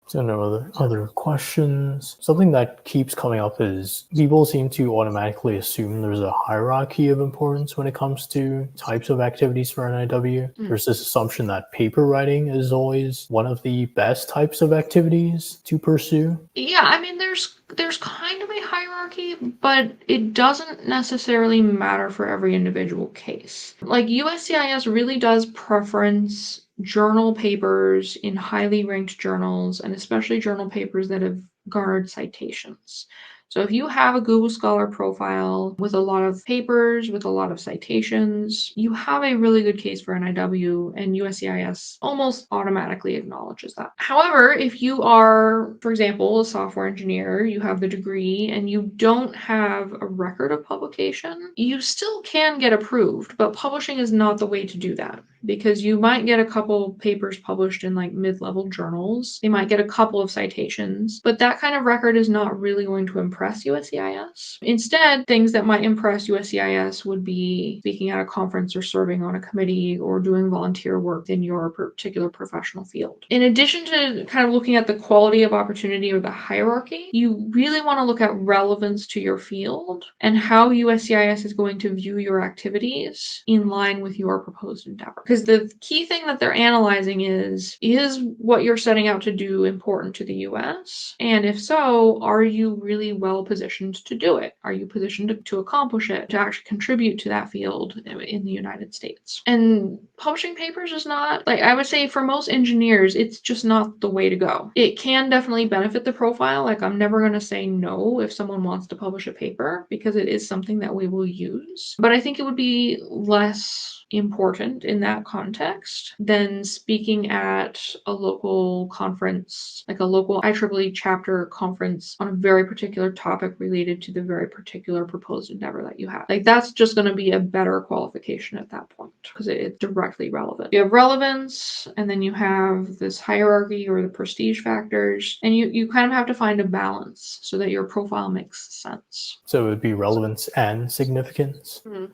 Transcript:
So no other questions. Something that keeps coming up is people seem to automatically assume there's a hierarchy of importance when it comes to types of activities for NIW. There's this assumption that paper writing is always one of the best types of activities to pursue. Yeah, I mean, there's kind of a hierarchy, but it doesn't necessarily matter for every individual case. Like USCIS really does preference journal papers in highly ranked journals, and especially journal papers that have garnered citations. So if you have a Google Scholar profile with a lot of papers, with a lot of citations, you have a really good case for NIW, and USCIS almost automatically acknowledges that. However, if you are, for example, a software engineer, you have the degree, and you don't have a record of publication, you still can get approved, but publishing is not the way to do that, because you might get a couple papers published in like mid-level journals. They might get a couple of citations, but that kind of record is not really going to impress USCIS. Instead, things that might impress USCIS would be speaking at a conference or serving on a committee or doing volunteer work in your particular professional field. In addition to kind of looking at the quality of opportunity or the hierarchy, you really want to look at relevance to your field and how USCIS is going to view your activities in line with your proposed endeavor. Because the key thing that they're analyzing is what you're setting out to do important to the US? And if so, are you really well positioned to do it? Are you positioned to accomplish it, to actually contribute to that field in the United States? And publishing papers is not, like, I would say for most engineers, it's just not the way to go. It can definitely benefit the profile. Like, I'm never going to say no if someone wants to publish a paper, because it is something that we will use. But I think it would be less important in that context than speaking at a local conference, like a local IEEE chapter conference on a very particular topic related to the very particular proposed endeavor that you have. Like, that's just going to be a better qualification at that point because it's directly relevant. You have relevance, and then you have this hierarchy or the prestige factors, and you kind of have to find a balance so that your profile makes sense. So it would be relevance and significance. Mm-hmm.